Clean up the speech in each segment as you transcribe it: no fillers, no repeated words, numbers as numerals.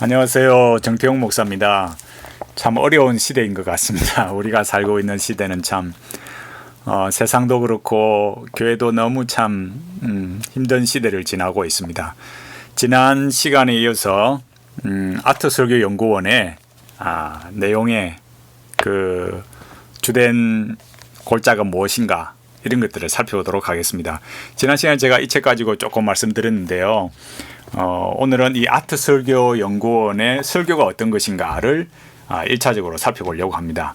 안녕하세요. 정태용 목사입니다. 참 어려운 시대인 것 같습니다. 우리가 살고 있는 시대는 참 세상도 그렇고 교회도 너무 참 힘든 시대를 지나고 있습니다. 지난 시간에 이어서 아트설교연구원의 내용의 그 주된 골자가 무엇인가 이런 것들을 살펴보도록 하겠습니다. 지난 시간에 제가 이 책 가지고 조금 말씀드렸는데요. 오늘은 이 아트설교연구원의 설교가 어떤 것인가를 1차적으로 살펴보려고 합니다.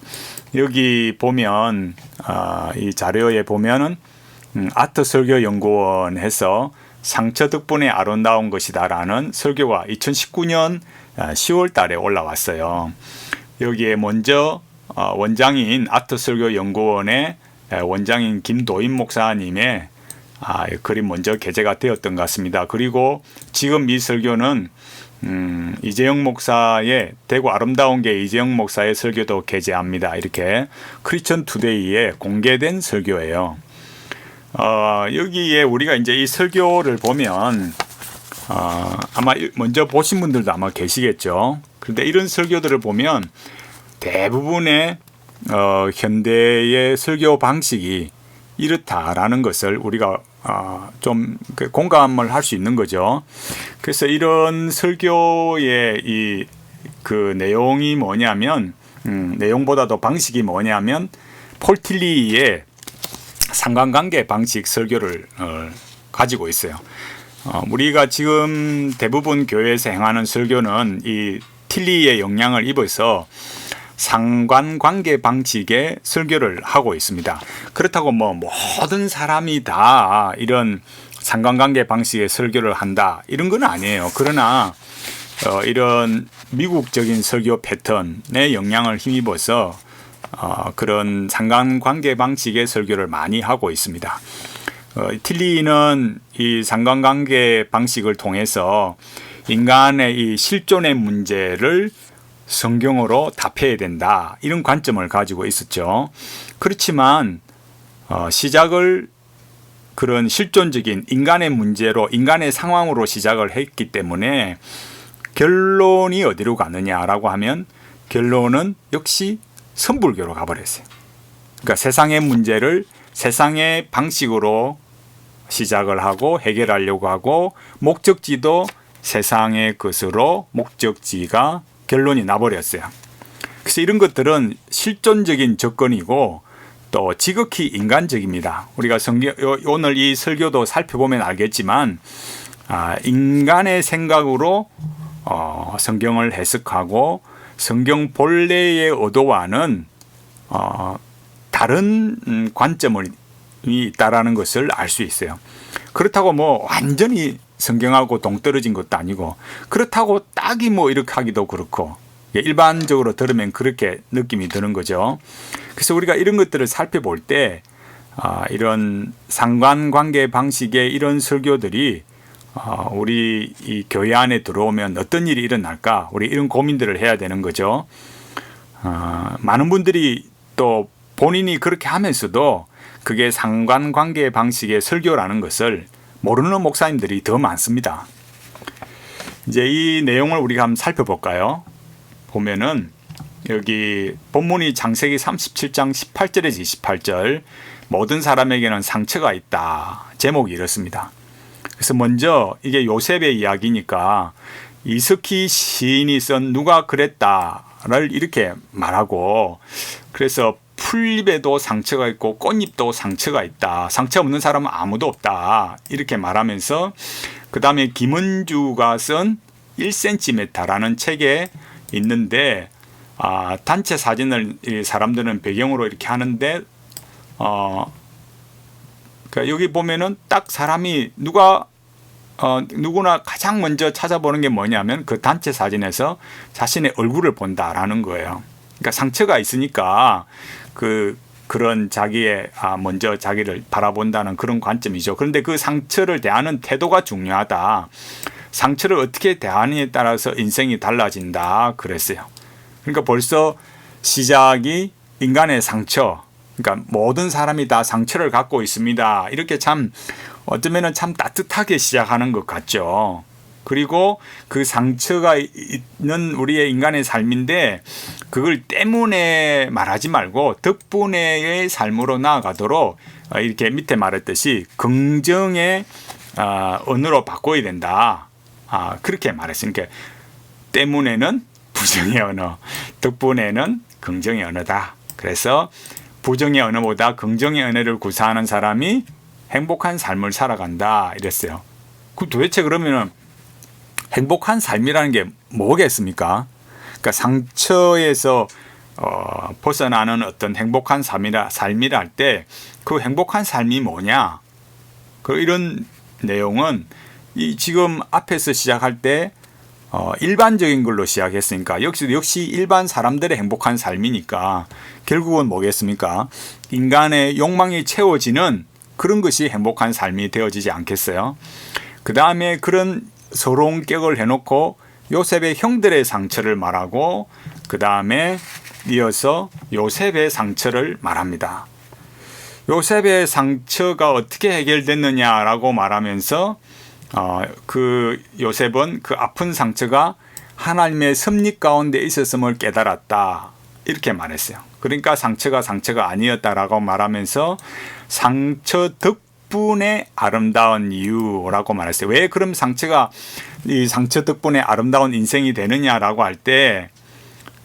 여기 보면 이 자료에 보면은 아트설교연구원에서 상처 덕분에 아름다운 것이다라는 설교가 2019년 10월 달에 올라왔어요. 여기에 먼저 원장인 아트설교연구원의 원장인 김도인 목사님의 글이 먼저 게재가 되었던 것 같습니다. 그리고 지금 이 설교는 이재영 목사의 대구 아름다운 게 이재영 목사의 설교도 게재합니다. 이렇게 크리스천 투데이에 공개된 설교예요. 여기에 우리가 이제 이 설교를 보면 아마 먼저 보신 분들도 아마 계시겠죠. 그런데 이런 설교들을 보면 대부분의 현대의 설교 방식이 이렇다라는 것을 우리가 좀 공감을 할 수 있는 거죠. 그래서 이런 설교의 그 내용이 뭐냐면 내용보다도 방식이 뭐냐면 폴 틸리의 상관관계 방식 설교를 가지고 있어요. 우리가 지금 대부분 교회에서 행하는 설교는 이 틸리의 영향을 입어서 상관관계 방식의 설교를 하고 있습니다. 그렇다고 모든 사람이 다 이런 상관관계 방식의 설교를 한다 이런 건 아니에요. 그러나 이런 미국적인 설교 패턴의 영향을 힘입어서 그런 상관관계 방식의 설교를 많이 하고 있습니다. 틸리는 이 상관관계 방식을 통해서 인간의 이 실존의 문제를 성경으로 답해야 된다 이런 관점을 가지고 있었죠. 그렇지만 시작을 그런 실존적인 인간의 문제로 인간의 상황으로 시작을 했기 때문에 결론이 어디로 가느냐라고 하면 결론은 역시 선불교로 가버렸어요. 그러니까 세상의 문제를 세상의 방식으로 시작을 하고 해결하려고 하고 목적지도 세상의 것으로 목적지가 결론이 나버렸어요. 그래서 이런 것들은 실존적인 접근이고 또 지극히 인간적입니다. 우리가 오늘 이 설교도 살펴보면 알겠지만 인간의 생각으로 성경을 해석하고 성경 본래의 의도와는 다른 관점이 있다라는 것을 알 수 있어요. 그렇다고 완전히 성경하고 동떨어진 것도 아니고 그렇다고 딱이 이렇게 하기도 그렇고 일반적으로 들으면 그렇게 느낌이 드는 거죠. 그래서 우리가 이런 것들을 살펴볼 때 이런 상관관계 방식의 이런 설교들이 우리 이 교회 안에 들어오면 어떤 일이 일어날까 우리 이런 고민들을 해야 되는 거죠. 많은 분들이 또 본인이 그렇게 하면서도 그게 상관관계 방식의 설교라는 것을 모르는 목사님들이 더 많습니다. 이제 이 내용을 우리가 한번 살펴볼까요? 보면은 여기 본문이 창세기 37장 18절에서 28절 모든 사람에게는 상처가 있다. 제목이 이렇습니다. 그래서 먼저 이게 요셉의 이야기니까 이스키 시인이 쓴 누가 그랬다를 이렇게 말하고 그래서 풀잎에도 상처가 있고 꽃잎도 상처가 있다. 상처 없는 사람은 아무도 없다. 이렇게 말하면서 그 다음에 김은주가 쓴 1cm라는 책에 있는데 단체 사진을 사람들은 배경으로 이렇게 하는데 그러니까 여기 보면은 딱 사람이 누구나 가장 먼저 찾아보는 게 뭐냐면 그 단체 사진에서 자신의 얼굴을 본다라는 거예요. 그러니까 상처가 있으니까 그런 자기의 먼저 자기를 바라본다는 그런 관점이죠. 그런데 그 상처를 대하는 태도가 중요하다. 상처를 어떻게 대하느냐에 따라서 인생이 달라진다 그랬어요. 그러니까 벌써 시작이 인간의 상처. 그러니까 모든 사람이 다 상처를 갖고 있습니다. 이렇게 참 어쩌면은 참 따뜻하게 시작하는 것 같죠. 그리고 그 상처가 있는 우리의 인간의 삶인데 그걸 때문에 말하지 말고 덕분에의 삶으로 나아가도록 이렇게 밑에 말했듯이 긍정의 언어로 바꿔야 된다. 그렇게 말했으니까 때문에는 부정의 언어, 덕분에는 긍정의 언어다. 그래서 부정의 언어보다 긍정의 언어를 구사하는 사람이 행복한 삶을 살아간다 이랬어요. 그 도대체 그러면은 행복한 삶이라는 게 뭐겠습니까? 그러니까 상처에서 벗어나는 어떤 행복한 삶이라 할 때 그 행복한 삶이 뭐냐? 이런 내용은 지금 앞에서 시작할 때 일반적인 걸로 시작했으니까 역시 일반 사람들의 행복한 삶이니까 결국은 뭐겠습니까? 인간의 욕망이 채워지는 그런 것이 행복한 삶이 되어지지 않겠어요? 그 다음에 그런 서론격을 해놓고 요셉의 형들의 상처를 말하고 그 다음에 이어서 요셉의 상처를 말합니다. 요셉의 상처가 어떻게 해결됐느냐라고 말하면서 그 요셉은 그 아픈 상처가 하나님의 섭리 가운데 있었음을 깨달았다 이렇게 말했어요. 그러니까 상처가 아니었다라고 말하면서 상처 덕분에 아름다운 이유라고 말했어요. 왜 그럼 이 상처 덕분에 아름다운 인생이 되느냐라고 할 때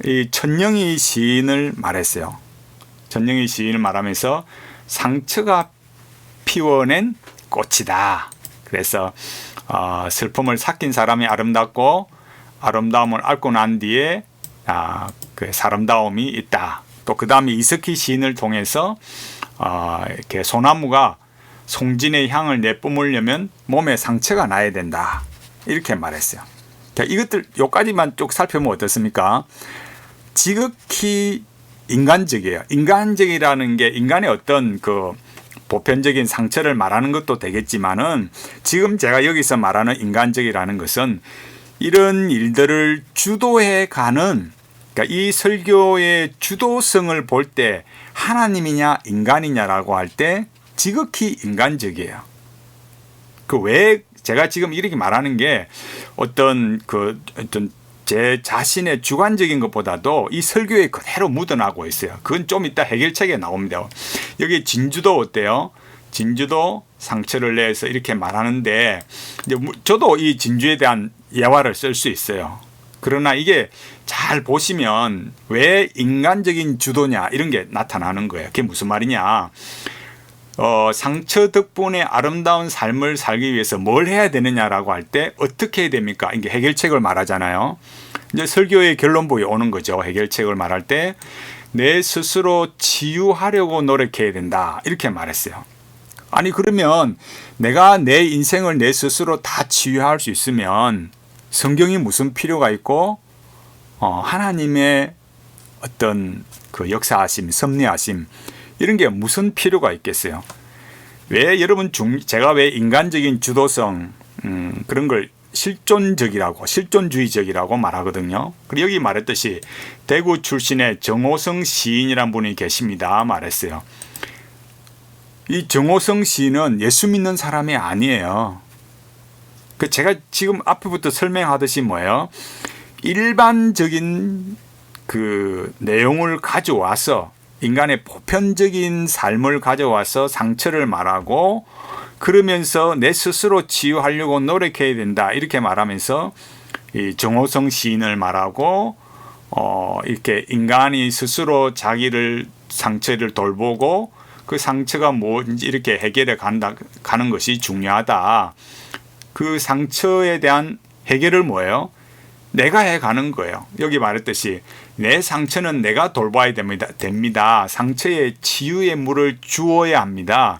이 천영희 시인을 말했어요. 천영희 시인을 말하면서 상처가 피워낸 꽃이다. 그래서 슬픔을 삭힌 사람이 아름답고 아름다움을 앓고 난 뒤에 그 사람다움이 있다. 또 그 다음에 이석희 시인을 통해서 이렇게 소나무가 송진의 향을 내뿜으려면 몸에 상처가 나야 된다. 이렇게 말했어요. 이것들 요까지만 쭉 살펴보면 어떻습니까? 지극히 인간적이에요. 인간적이라는 게 인간의 어떤 그 보편적인 상처를 말하는 것도 되겠지만은 지금 제가 여기서 말하는 인간적이라는 것은 이런 일들을 주도해 가는 그러니까 이 설교의 주도성을 볼 때 하나님이냐 인간이냐라고 할 때 지극히 인간적이에요. 왜 제가 지금 이렇게 말하는 게 어떤 제 자신의 주관적인 것보다도 이 설교에 그대로 묻어나고 있어요. 그건 좀 이따 해결책에 나옵니다. 여기 진주도 어때요? 진주도 상처를 내서 이렇게 말하는데 저도 이 진주에 대한 예화를 쓸 수 있어요. 그러나 이게 잘 보시면 왜 인간적인 주도냐 이런 게 나타나는 거예요. 그게 무슨 말이냐? 상처 덕분에 아름다운 삶을 살기 위해서 뭘 해야 되느냐라고 할 때 어떻게 해야 됩니까? 이게 해결책을 말하잖아요. 이제 설교의 결론부에 오는 거죠. 해결책을 말할 때 내 스스로 치유하려고 노력해야 된다. 이렇게 말했어요. 아니 그러면 내가 내 인생을 내 스스로 다 치유할 수 있으면 성경이 무슨 필요가 있고 하나님의 어떤 그 역사하심, 섭리하심 이런 게 무슨 필요가 있겠어요? 왜 여러분 제가 왜 인간적인 주도성 그런 걸 실존주의적이라고 말하거든요. 그리고 여기 말했듯이 대구 출신의 정호성 시인이란 분이 계십니다. 말했어요. 이 정호성 시인은 예수 믿는 사람이 아니에요. 제가 지금 앞에부터 설명하듯이 뭐예요? 일반적인 그 내용을 가져와서 인간의 보편적인 삶을 가져와서 상처를 말하고 그러면서 내 스스로 치유하려고 노력해야 된다 이렇게 말하면서 이 정호성 시인을 말하고 이렇게 인간이 스스로 자기를 상처를 돌보고 그 상처가 뭔지 이렇게 해결해 가는 것이 중요하다. 그 상처에 대한 해결을 뭐예요? 내가 해가는 거예요. 여기 말했듯이 내 상처는 내가 돌봐야 됩니다. 상처에 치유의 물을 주어야 합니다.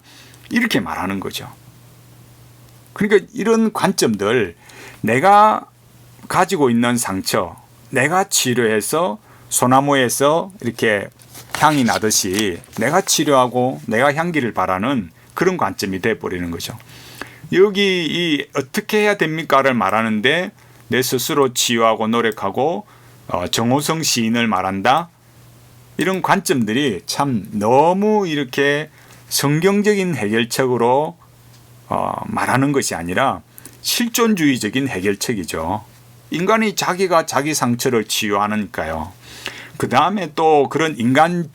이렇게 말하는 거죠. 그러니까 이런 관점들 내가 가지고 있는 상처 내가 치료해서 소나무에서 이렇게 향이 나듯이 내가 치료하고 내가 향기를 바라는 그런 관점이 돼버리는 거죠. 여기 이 어떻게 해야 됩니까를 말하는데 내 스스로 치유하고 노력하고 정호성 시인을 말한다. 이런 관점들이 참 너무 이렇게 성경적인 해결책으로 말하는 것이 아니라 실존주의적인 해결책이죠. 인간이 자기가 자기 상처를 치유하니까요. 그 다음에 또 그런 인간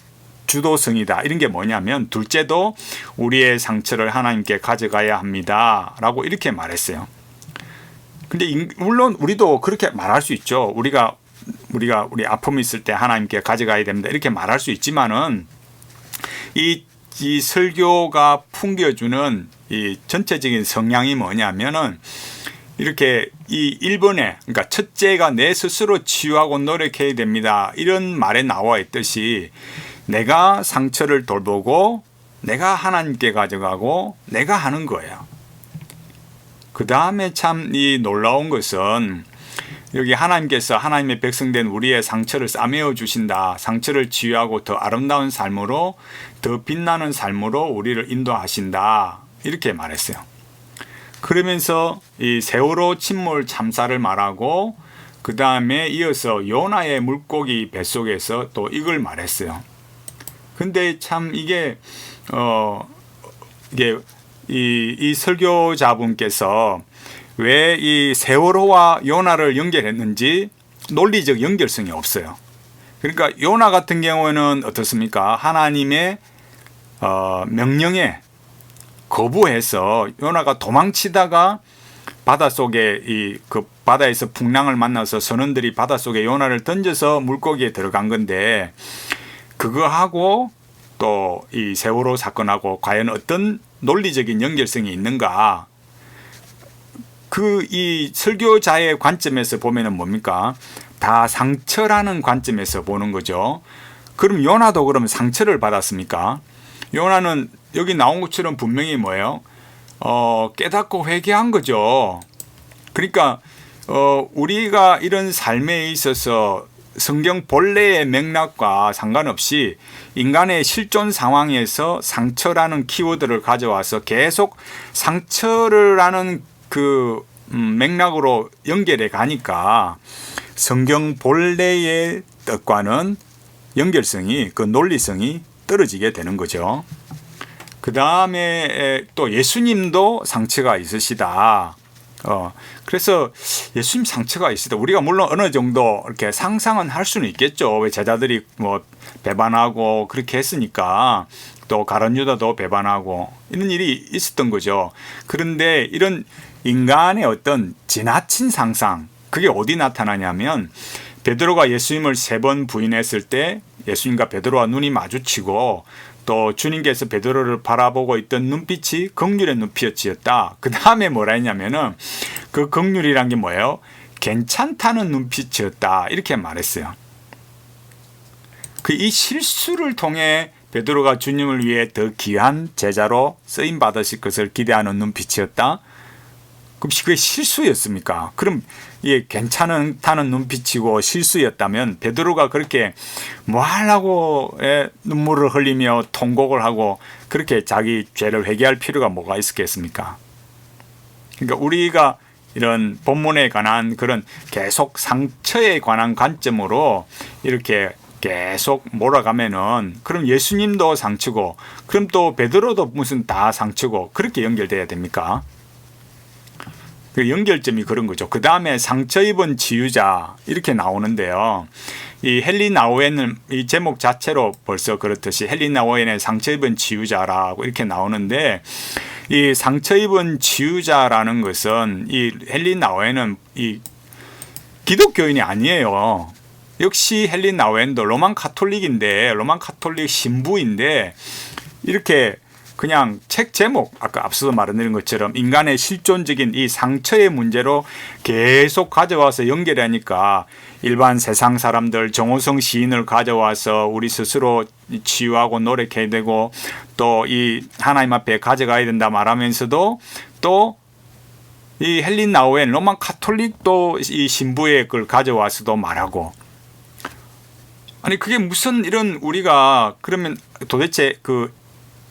주도성이다. 이런 게 뭐냐면 둘째도 우리의 상처를 하나님께 가져가야 합니다. 라고 이렇게 말했어요. 근데 물론 우리도 그렇게 말할 수 있죠. 우리가 우리 아픔이 있을 때 하나님께 가져가야 됩니다. 이렇게 말할 수 있지만은 이 설교가 풍겨주는 이 전체적인 성향이 뭐냐면은 이렇게 이 1번에 그러니까 첫째가 내 스스로 치유하고 노력해야 됩니다. 이런 말에 나와 있듯이 내가 상처를 돌보고 내가 하나님께 가져가고 내가 하는 거예요. 그 다음에 참 이 놀라운 것은 여기 하나님께서 하나님의 백성된 우리의 상처를 싸매어 주신다. 상처를 치유하고 더 아름다운 삶으로 더 빛나는 삶으로 우리를 인도하신다. 이렇게 말했어요. 그러면서 이 세월호 침몰 참사를 말하고 그 다음에 이어서 요나의 물고기 뱃속에서 또 이걸 말했어요. 근데 참 이게 이 설교자분께서 왜 이 세월호와 요나를 연결했는지 논리적 연결성이 없어요. 그러니까 요나 같은 경우에는 어떻습니까? 하나님의 명령에 거부해서 요나가 도망치다가 바닷속에 그 바다에서 풍랑을 만나서 선원들이 바닷속에 요나를 던져서 물고기에 들어간 건데 그거하고 또 이 세월호 사건하고 과연 어떤 논리적인 연결성이 있는가? 이 설교자의 관점에서 보면은 뭡니까? 다 상처라는 관점에서 보는 거죠. 그럼 요나도 그럼 상처를 받았습니까? 요나는 여기 나온 것처럼 분명히 뭐예요? 깨닫고 회개한 거죠. 그러니까 우리가 이런 삶에 있어서 성경 본래의 맥락과 상관없이 인간의 실존 상황에서 상처라는 키워드를 가져와서 계속 상처를 하는 그 맥락으로 연결해 가니까 성경 본래의 뜻과는 연결성이 그 논리성이 떨어지게 되는 거죠. 그 다음에 또 예수님도 상처가 있으시다. 그래서 예수님 상처가 있으시다. 우리가 물론 어느 정도 이렇게 상상은 할 수는 있겠죠. 왜 제자들이 뭐 배반하고 그렇게 했으니까 또 가룟 유다도 배반하고 이런 일이 있었던 거죠. 그런데 이런 인간의 어떤 지나친 상상, 그게 어디 나타나냐면 베드로가 예수님을 3번 부인했을 때 예수님과 베드로와 눈이 마주치고 또 주님께서 베드로를 바라보고 있던 눈빛이 긍휼의 눈빛이었다. 그 다음에 뭐라 했냐면은 그 긍휼이란 게 뭐예요? 괜찮다는 눈빛이었다. 이렇게 말했어요. 이 실수를 통해 베드로가 주님을 위해 더 귀한 제자로 쓰임 받으실 것을 기대하는 눈빛이었다. 그럼 그게 실수였습니까? 그럼 이게 괜찮다는 눈빛이고 실수였다면 베드로가 그렇게 뭐 하려고 눈물을 흘리며 통곡을 하고 그렇게 자기 죄를 회개할 필요가 뭐가 있었겠습니까? 그러니까 우리가 이런 본문에 관한 그런 계속 상처에 관한 관점으로 이렇게 계속 몰아가면은 그럼 예수님도 상처고 그럼 또 베드로도 무슨 다 상처고 그렇게 연결돼야 됩니까? 그 연결점이 그런 거죠. 그 다음에 상처 입은 치유자 이렇게 나오는데요. 이 헨리 나우엔은 이 제목 자체로 벌써 그렇듯이 헨리 나우엔의 상처 입은 치유자라고 이렇게 나오는데 이 상처 입은 치유자라는 것은 이 헨리 나우엔은 이 기독교인이 아니에요. 역시 헨리 나우엔도 로만 카톨릭인데 로만 카톨릭 신부인데 이렇게 그냥 책 제목 아까 앞서서 말해드린 것처럼 인간의 실존적인 이 상처의 문제로 계속 가져와서 연결하니까 일반 세상 사람들 정호성 시인을 가져와서 우리 스스로 치유하고 노력해야 되고 또 이 하나님 앞에 가져가야 된다 말하면서도 또 이 헨리 나우엔 로만 카톨릭도 이 신부의 걸 가져와서도 말하고 아니 그게 무슨 이런 우리가 그러면 도대체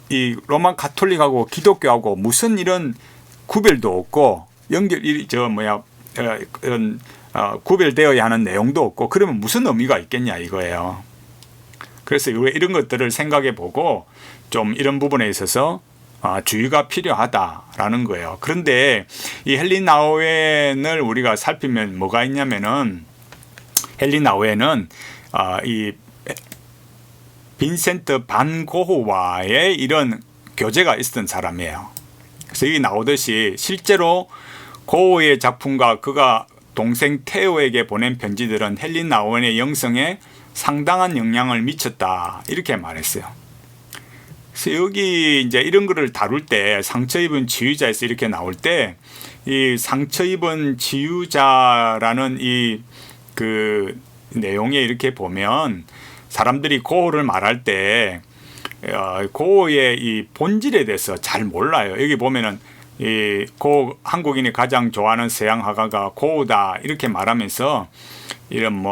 이 로만 카톨릭하고 기독교하고 무슨 이런 구별도 없고 구별되어야 하는 내용도 없고 그러면 무슨 의미가 있겠냐 이거예요. 그래서 왜 이런 것들을 생각해 보고 좀 이런 부분에 있어서 주의가 필요하다라는 거예요. 그런데 이 헨리 나우엔을 우리가 살피면 뭐가 있냐면은 헨리 나우엔은 이 빈센트 반 고흐와의 이런 교제가 있었던 사람이에요. 그래서 여기 나오듯이 실제로 고흐의 작품과 그가 동생 테오에게 보낸 편지들은 헨리 나우엔의 영성에 상당한 영향을 미쳤다 이렇게 말했어요. 그래서 여기 이제 이런 거를 다룰 때 상처 입은 치유자에서 이렇게 나올 때 이 상처 입은 치유자라는 이 그 내용에 이렇게 보면 사람들이 고흐를 말할 때 고흐의 이 본질에 대해서 잘 몰라요. 여기 보면은 이 한국인이 가장 좋아하는 서양 화가가 고흐다 이렇게 말하면서 이런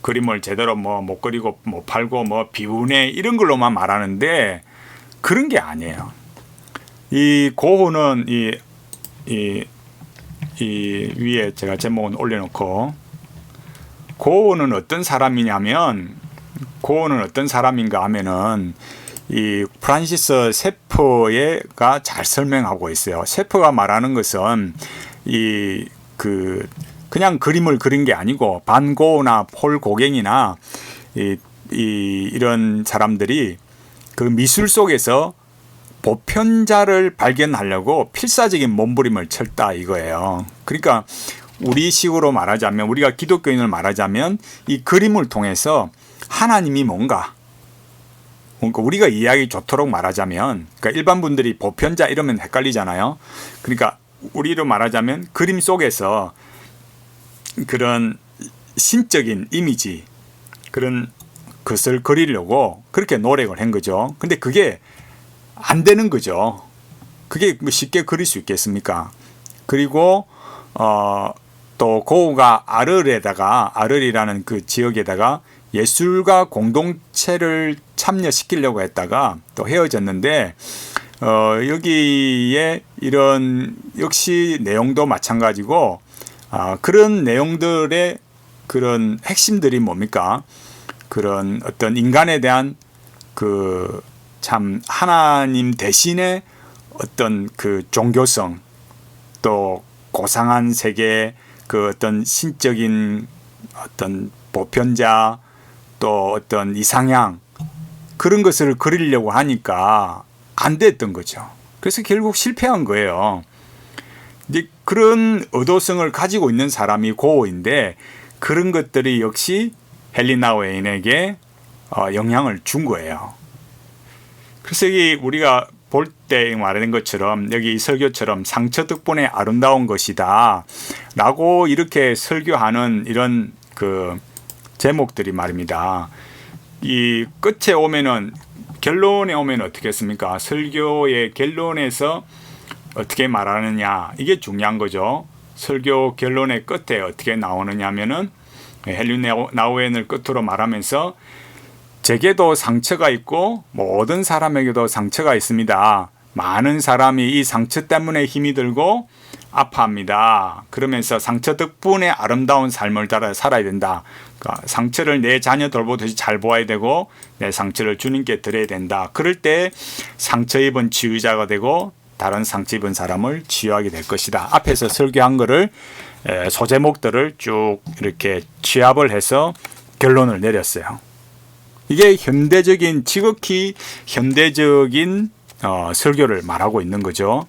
그림을 제대로 못 그리고 못 팔고 비운해 이런 걸로만 말하는데 그런 게 아니에요. 이 고흐는 이 위에 제가 제목은 올려놓고 고흐는 어떤 사람인가 하면은 이 프란시스 세프가 잘 설명하고 있어요. 세프가 말하는 것은 그냥 그림을 그린 게 아니고 반 고흐나 폴 고갱이나 이런 사람들이 그 미술 속에서 보편자를 발견하려고 필사적인 몸부림을 쳤다 이거예요. 그러니까 우리식으로 말하자면 우리가 기독교인을 말하자면 이 그림을 통해서 하나님이 뭔가 우리가 이해하기 좋도록 말하자면 그러니까 일반 분들이 보편자 이러면 헷갈리잖아요. 그러니까 우리로 말하자면 그림 속에서 그런 신적인 이미지 그런 것을 그리려고 그렇게 노력을 한 거죠. 근데 그게 안 되는 거죠. 그게 쉽게 그릴 수 있겠습니까? 그리고 또 고흐가 아르이라는 그 지역에다가 예술가 공동체를 참여시키려고 했다가 또 헤어졌는데 여기에 이런 역시 내용도 마찬가지고 그런 내용들의 그런 핵심들이 뭡니까? 그런 어떤 인간에 대한 그 참 하나님 대신의 어떤 그 종교성 또 고상한 세계 그 어떤 신적인 어떤 보편자 또 어떤 이상향 그런 것을 그리려고 하니까 안 됐던 거죠. 그래서 결국 실패한 거예요. 이제 그런 의도성을 가지고 있는 사람이 고흐인데 그런 것들이 역시 헨리 나우엔에게 영향을 준 거예요. 그래서 여기 우리가 볼 때 말하는 것처럼 여기 이 설교처럼 상처 덕분에 아름다운 것이다 라고 이렇게 설교하는 이런 그 제목들이 말입니다. 이 끝에 오면은 결론에 오면 어떻게 했습니까? 설교의 결론에서 어떻게 말하느냐 이게 중요한 거죠. 설교 결론의 끝에 어떻게 나오느냐 하면은 헨리 나우엔을 끝으로 말하면서 제게도 상처가 있고 모든 사람에게도 상처가 있습니다. 많은 사람이 이 상처 때문에 힘이 들고 아파합니다. 그러면서 상처 덕분에 아름다운 삶을 살아야 된다. 그러니까 상처를 내 자녀 돌보듯이 잘 보아야 되고 내 상처를 주님께 드려야 된다. 그럴 때 상처 입은 치유자가 되고 다른 상처 입은 사람을 치유하게 될 것이다. 앞에서 설교한 거를 소제목들을 쭉 이렇게 취합을 해서 결론을 내렸어요. 이게 지극히 현대적인 설교를 말하고 있는 거죠.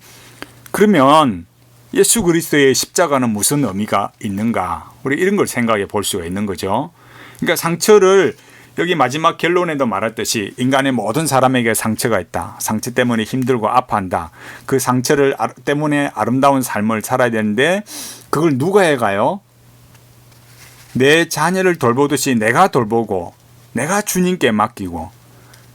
그러면 예수 그리스도의 십자가는 무슨 의미가 있는가? 우리 이런 걸 생각해 볼 수가 있는 거죠. 그러니까 상처를 여기 마지막 결론에도 말했듯이 인간의 모든 사람에게 상처가 있다. 상처 때문에 힘들고 아파한다. 그 상처를 때문에 아름다운 삶을 살아야 되는데 그걸 누가 해가요? 내 자녀를 돌보듯이 내가 돌보고 내가 주님께 맡기고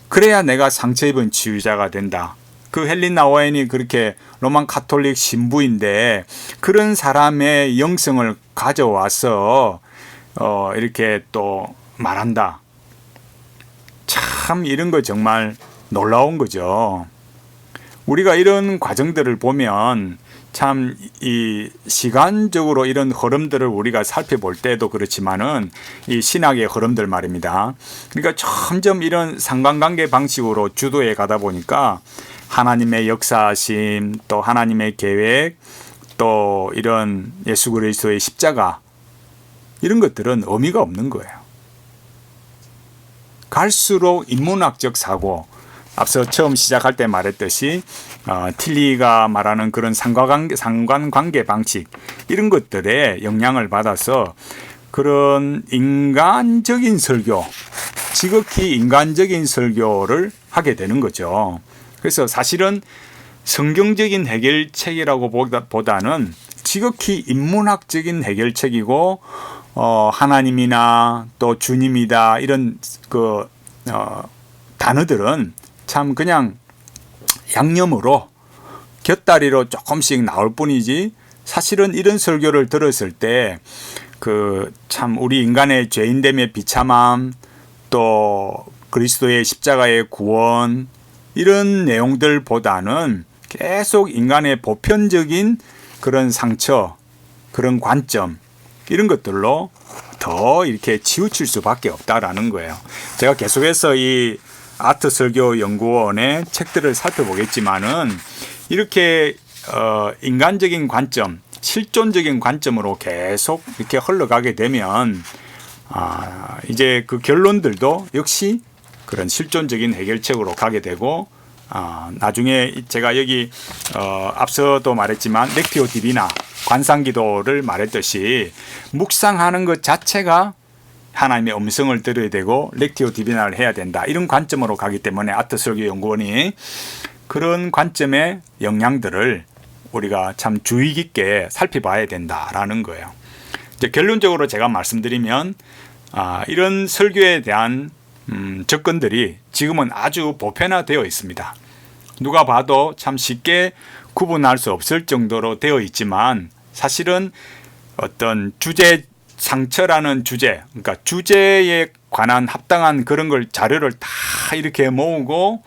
그래야 내가 상처 입은 치유자가 된다. 그 헨리 나우엔이 그렇게 로만 카톨릭 신부인데 그런 사람의 영성을 가져와서 이렇게 또 말한다. 참 이런 거 정말 놀라운 거죠. 우리가 이런 과정들을 보면 참 이 시간적으로 이런 흐름들을 우리가 살펴볼 때도 그렇지만은 이 신학의 흐름들 말입니다. 그러니까 점점 이런 상관관계 방식으로 주도해 가다 보니까 하나님의 역사하심, 또 하나님의 계획, 또 이런 예수 그리스도의 십자가, 이런 것들은 의미가 없는 거예요. 갈수록 인문학적 사고, 앞서 처음 시작할 때 말했듯이 틸리가 말하는 그런 상관관계 방식, 이런 것들에 영향을 받아서 그런 인간적인 설교, 지극히 인간적인 설교를 하게 되는 거죠. 그래서 사실은 성경적인 해결책이라고 보다는 지극히 인문학적인 해결책이고, 하나님이나 또 주님이다, 이런 단어들은 참 그냥 양념으로 곁다리로 조금씩 나올 뿐이지, 사실은 이런 설교를 들었을 때 참 우리 인간의 죄인됨의 비참함, 또 그리스도의 십자가의 구원, 이런 내용들보다는 계속 인간의 보편적인 그런 상처, 그런 관점, 이런 것들로 더 이렇게 치우칠 수밖에 없다라는 거예요. 제가 계속해서 이 아트설교연구원의 책들을 살펴보겠지만은 이렇게 인간적인 관점, 실존적인 관점으로 계속 이렇게 흘러가게 되면 이제 그 결론들도 역시 그런 실존적인 해결책으로 가게 되고, 나중에 제가 여기 앞서도 말했지만 렉티오 디비나, 관상기도를 말했듯이 묵상하는 것 자체가 하나님의 음성을 들어야 되고 렉티오 디비나를 해야 된다, 이런 관점으로 가기 때문에 아트설교연구원이 그런 관점의 영향들을 우리가 참 주의 깊게 살펴봐야 된다라는 거예요. 이제 결론적으로 제가 말씀드리면 이런 설교에 대한 접근들이 지금은 아주 보편화되어 있습니다. 누가 봐도 참 쉽게 구분할 수 없을 정도로 되어 있지만, 사실은 어떤 주제, 상처라는 주제, 그러니까 주제에 관한 합당한 그런 걸 자료를 다 이렇게 모으고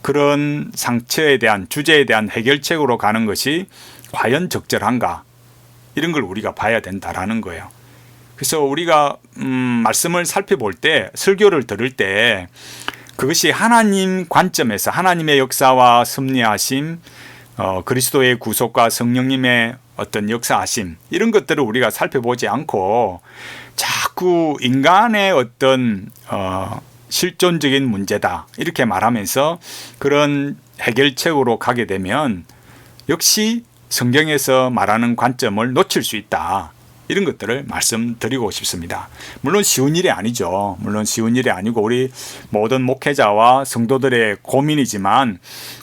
그런 상처에 대한, 주제에 대한 해결책으로 가는 것이 과연 적절한가, 이런 걸 우리가 봐야 된다라는 거예요. 그래서 우리가 말씀을 살펴볼 때, 설교를 들을 때 그것이 하나님 관점에서 하나님의 역사와 섭리하심, 그리스도의 구속과 성령님의 어떤 역사하심, 이런 것들을 우리가 살펴보지 않고 자꾸 인간의 어떤 실존적인 문제다, 이렇게 말하면서 그런 해결책으로 가게 되면 역시 성경에서 말하는 관점을 놓칠 수 있다, 이런 것들을 말씀드리고 싶습니다. 물론 쉬운 일이 아니죠. 물론 쉬운 일이 아니고 우리 모든 목회자와 성도들의 고민이지만,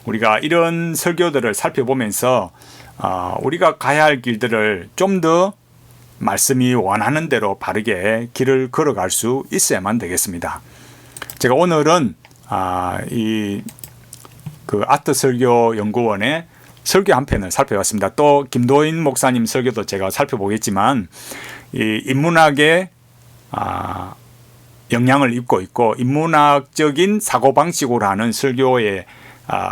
우리가 이런 설교들을 살펴보면서 우리가 가야 할 길들을 좀 더 말씀이 원하는 대로 바르게 길을 걸어갈 수 있어야만 되겠습니다. 제가 오늘은 그 아트설교연구원의 설교 한 편을 살펴봤습니다. 또 김도인 목사님 설교도 제가 살펴보겠지만, 이 인문학의 영향을 입고 있고 인문학적인 사고방식으로 하는 설교의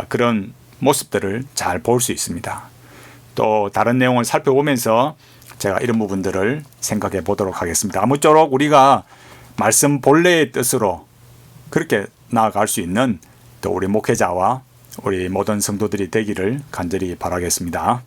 그런 모습들을 잘 볼 수 있습니다. 또 다른 내용을 살펴보면서 제가 이런 부분들을 생각해 보도록 하겠습니다. 아무쪼록 우리가 말씀 본래의 뜻으로 그렇게 나아갈 수 있는 또 우리 목회자와 우리 모든 성도들이 되기를 간절히 바라겠습니다.